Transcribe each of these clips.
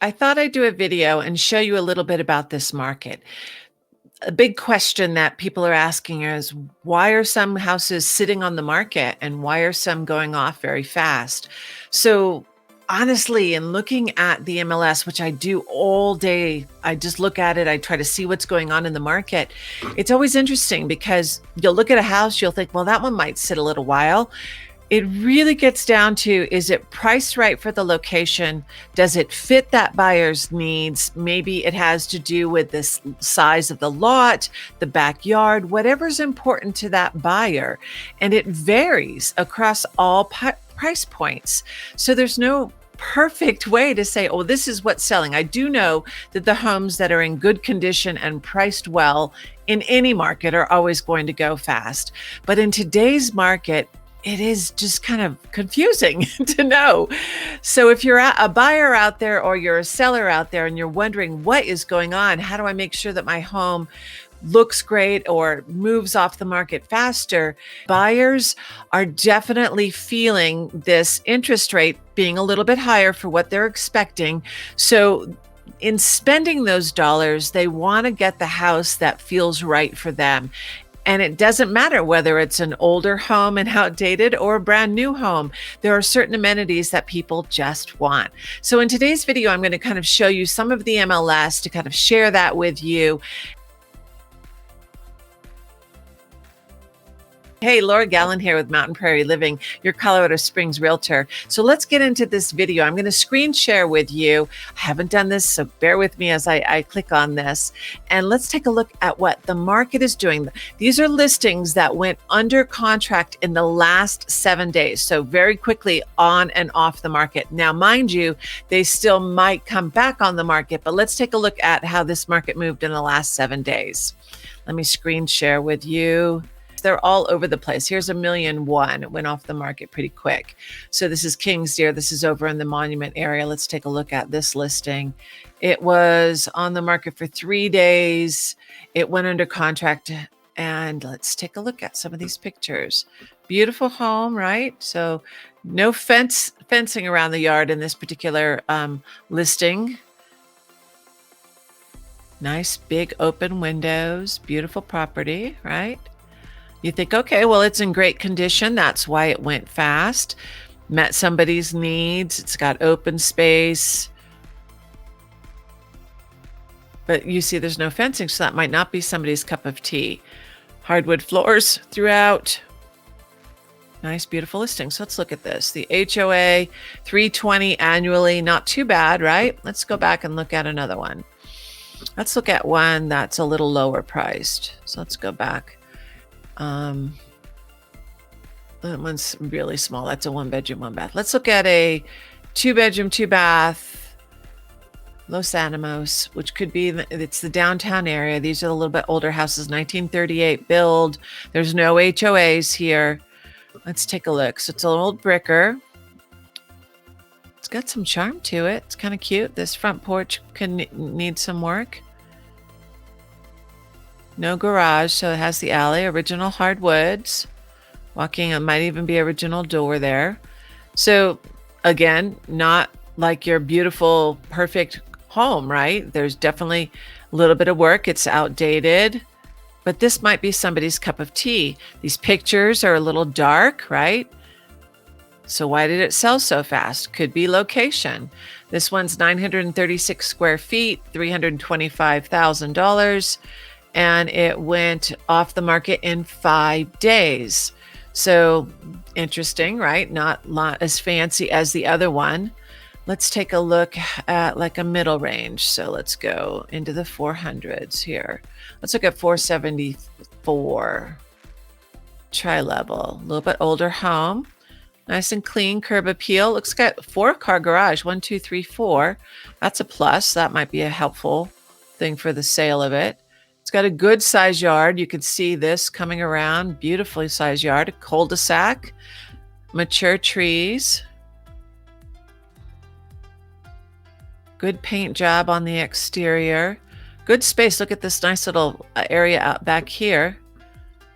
I thought I'd do a video and show you a little bit about this market. A big question that people are asking is, why are some houses sitting on the market and why are some going off very fast? So honestly, in looking at the MLS, which I do all day, I just look at it, I try to see what's going on in the market. It's always interesting because you'll look at a house, you'll think, well, that one might sit a little while. It really gets down to, is it priced right for the location? Does it fit that buyer's needs? Maybe it has to do with the size of the lot, the backyard, whatever's important to that buyer. And it varies across all price points. So there's no perfect way to say, oh, this is what's selling. I do know that the homes that are in good condition and priced well in any market are always going to go fast. But in today's market, it is just kind of confusing to know. So if you're a buyer out there or you're a seller out there and you're wondering what is going on, how do I make sure that my home looks great or moves off the market faster? Buyers are definitely feeling this interest rate being a little bit higher for what they're expecting. So in spending those dollars, they want to get the house that feels right for them. And it doesn't matter whether it's an older home and outdated or a brand new home. There are certain amenities that people just want. So in today's video, I'm going to kind of show you some of the MLS to kind of share that with you. Hey, Laura Gallen here with Mountain Prairie Living, your Colorado Springs Realtor. So let's get into this video. I'm going to screen share with you. I haven't done this, so bear with me as I click on this. And let's take a look at what the market is doing. These are listings that went under contract in the last 7 days. So very quickly on and off the market. Now, mind you, they still might come back on the market, but let's take a look at how this market moved in the last 7 days. Let me screen share with you. They're all over the place. Here's 1,000,001. It went off the market pretty quick. So this is Kings Deer. This is over in the Monument area. Let's take a look at this listing. It was on the market for 3 days. It went under contract. And let's take a look at some of these pictures. Beautiful home, right? So no fencing around the yard in this particular listing. Nice big open windows. Beautiful property, right? You think, okay, well, it's in great condition. That's why it went fast. Met somebody's needs. It's got open space. But you see there's no fencing, so that might not be somebody's cup of tea. Hardwood floors throughout. Nice, beautiful listing. So let's look at this. The HOA, $320 annually. Not too bad, right? Let's go back and look at another one. Let's look at one that's a little lower priced. So let's go back. That one's really small. That's a 1-bedroom, 1-bath. Let's look at a 2-bedroom, 2-bath, Los Alamos, which could be, it's the downtown area. These are a little bit older houses, 1938 build. There's no HOAs here. Let's take a look. So it's an old bricker. It's got some charm to it. It's kind of cute. This front porch can need some work. No garage, so it has the alley, original hardwoods. Walking, it might even be original door there. So again, not like your beautiful, perfect home, right? There's definitely a little bit of work. It's outdated, but this might be somebody's cup of tea. These pictures are a little dark, right? So why did it sell so fast? Could be location. This one's 936 square feet, $325,000. And it went off the market in 5 days. So interesting, right? Not as fancy as the other one. Let's take a look at like a middle range. So let's go into the 400s here. Let's look at 474. Tri-level, a little bit older home. Nice and clean, curb appeal. Looks like a 4-car garage, 1, 2, 3, 4. That's a plus. That might be a helpful thing for the sale of it. It's got a good size yard. You can see this coming around. Beautifully sized yard. A cul-de-sac. Mature trees. Good paint job on the exterior. Good space. Look at this nice little area out back here.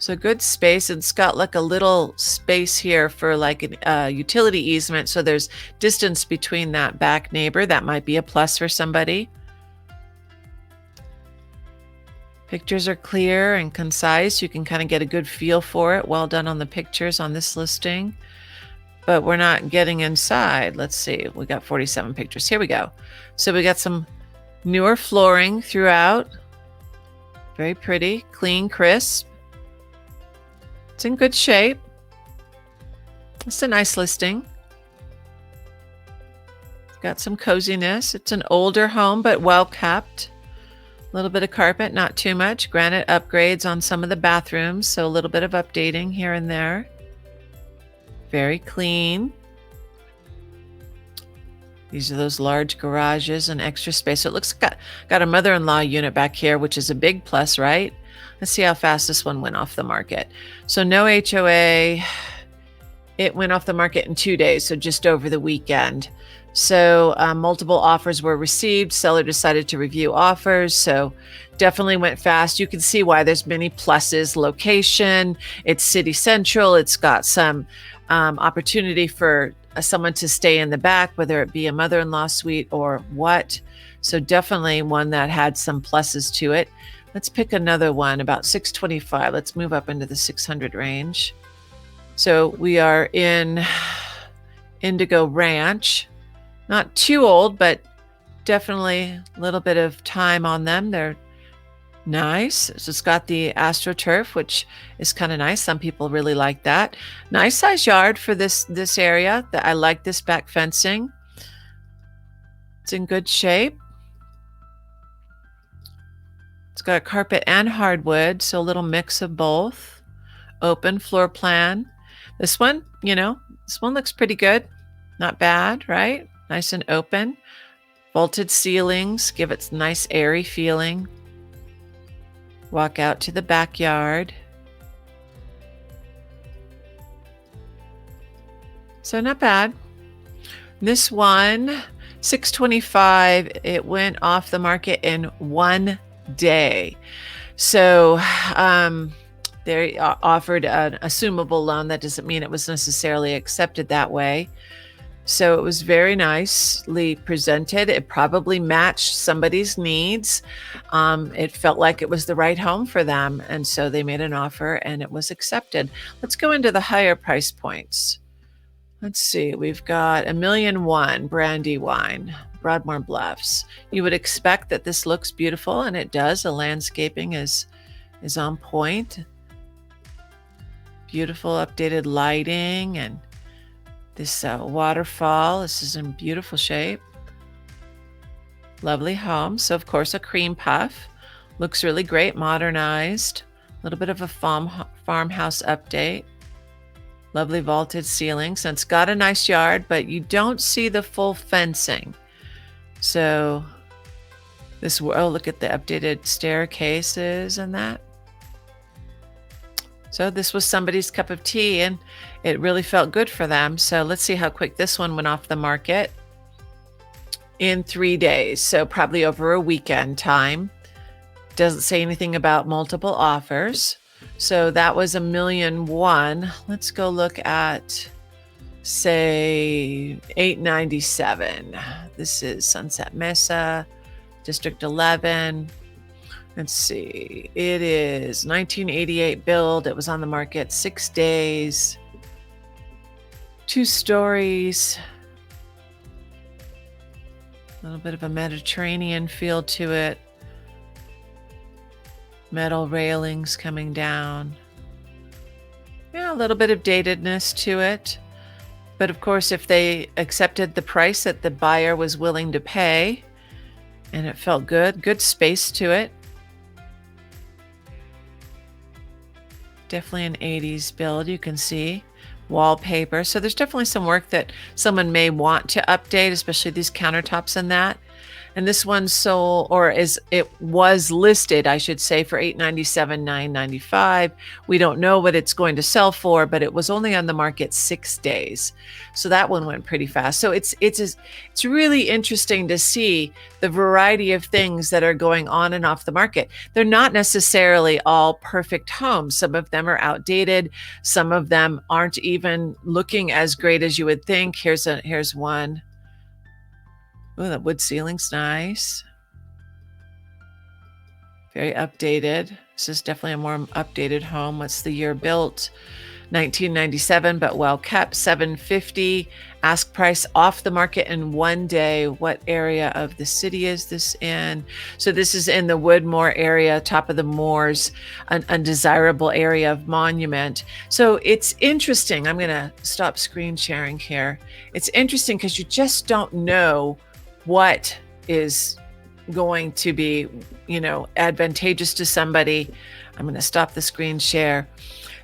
So good space. It's got like a little space here for like a utility easement. So there's distance between that back neighbor. That might be a plus for somebody. Pictures are clear and concise. You can kind of get a good feel for it. Well done on the pictures on this listing. But we're not getting inside. Let's see. We got 47 pictures. Here we go. So we got some newer flooring throughout. Very pretty, clean, crisp. It's in good shape. It's a nice listing. Got some coziness. It's an older home, but well kept. A little bit of carpet, not too much. Granite upgrades on some of the bathrooms, so a little bit of updating here and there. Very clean. These are those large garages and extra space. So it looks got a mother-in-law unit back here, which is a big plus, right? Let's see how fast this one went off the market. So no HOA. It went off the market in 2 days, so just over the weekend. So multiple offers were received. Seller decided to review offers, so definitely went fast. You can see why there's many pluses. Location, it's city central. It's got some opportunity for someone to stay in the back, whether it be a mother-in-law suite or what. So definitely one that had some pluses to it. Let's pick another one, about 625. Let's move up into the 600 range. So we are in Indigo Ranch. Not too old, but definitely a little bit of time on them. They're nice. So it's got the AstroTurf, which is kind of nice. Some people really like that. Nice size yard for this area. I like this back fencing. It's in good shape. It's got carpet and hardwood, so a little mix of both. Open floor plan. This one, this one looks pretty good. Not bad, right? Nice and open. Vaulted ceilings give it a nice airy feeling. Walk out to the backyard. So not bad. This one, 625, it went off the market in 1 day. So they offered an assumable loan. That doesn't mean it was necessarily accepted that way. So it was very nicely presented. It probably matched somebody's needs. It felt like it was the right home for them. And so they made an offer and it was accepted. Let's go into the higher price points. Let's see, we've got $1,000,001 Brandywine, Broadmoor Bluffs. You would expect that this looks beautiful, and it does. The landscaping is on point. Beautiful updated lighting and this waterfall. This is in beautiful shape. Lovely home. So of course a cream puff. Looks really great, modernized. A little bit of a farmhouse update. Lovely vaulted ceilings. And it's got a nice yard, but you don't see the full fencing. So look at the updated staircases and that. So this was somebody's cup of tea and it really felt good for them. So let's see how quick this one went off the market. In 3 days, so probably over a weekend time. Doesn't say anything about multiple offers. So that was $1,000,001. Let's go look at, say, 897. This is Sunset Mesa, District 11. Let's see. It is 1988 build. It was on the market 6 days. 2 stories. A little bit of a Mediterranean feel to it. Metal railings coming down. Yeah, a little bit of datedness to it. But of course, if they accepted the price that the buyer was willing to pay, and it felt good space to it. Definitely an 80s build, you can see. Wallpaper. So there's definitely some work that someone may want to update, especially these countertops and that. And this one sold, or it was listed, I should say, for $897,995. We don't know what it's going to sell for, but it was only on the market 6 days. So that one went pretty fast. So it's really interesting to see the variety of things that are going on and off the market. They're not necessarily all perfect homes. Some of them are outdated. Some of them aren't even looking as great as you would think. Here's one. Oh, that wood ceiling's nice. Very updated. This is definitely a more updated home. What's the year built? 1997, but well kept. $750. Ask price off the market in 1 day. What area of the city is this in? So this is in the Woodmore area, top of the Moors, an undesirable area of Monument. So it's interesting. I'm going to stop screen sharing here. It's interesting because you just don't know what is going to be, advantageous to somebody. I'm going to stop the screen share.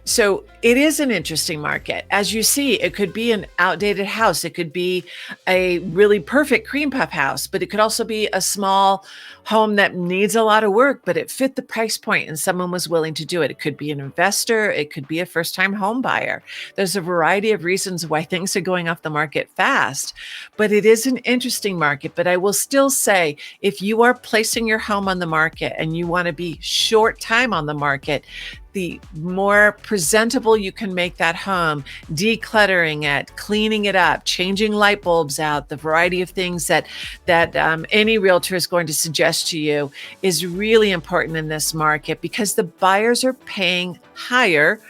So it is an interesting market. As you see, it could be an outdated house. It could be a really perfect cream puff house, but it could also be a small home that needs a lot of work, but it fit the price point and someone was willing to do it. It could be an investor. It could be a first-time home buyer. There's a variety of reasons why things are going off the market fast, but it is an interesting market. But I will still say, if you are placing your home on the market and you want to be short time on the market, the more presentable you can make that home, decluttering it, cleaning it up, changing light bulbs out, the variety of things that any realtor is going to suggest to you is really important in this market, because the buyers are paying higher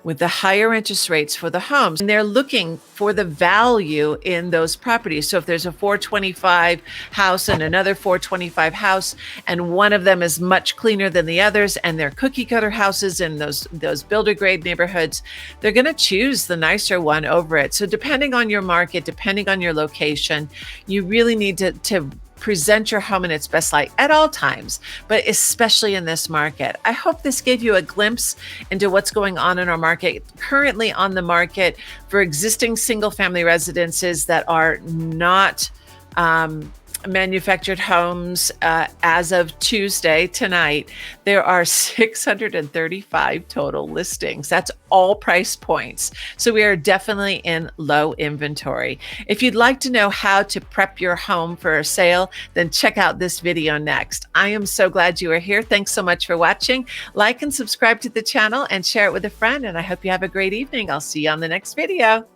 with the higher interest rates for the homes, and they're looking for the value in those properties. So if there's a 425 house and another 425 house, and one of them is much cleaner than the others, and they're cookie cutter houses in those builder grade neighborhoods, they're going to choose the nicer one over it. So depending on your market, depending on your location, you really need to present your home in its best light at all times, but especially in this market. I hope this gave you a glimpse into what's going on in our market. Currently on the market for existing single family residences that are not manufactured homes, as of Tuesday, tonight, there are 635 total listings. That's all price points. So we are definitely in low inventory. If you'd like to know how to prep your home for a sale, then check out this video next. I am so glad you are here. Thanks so much for watching. Like and subscribe to the channel and share it with a friend. And I hope you have a great evening. I'll see you on the next video.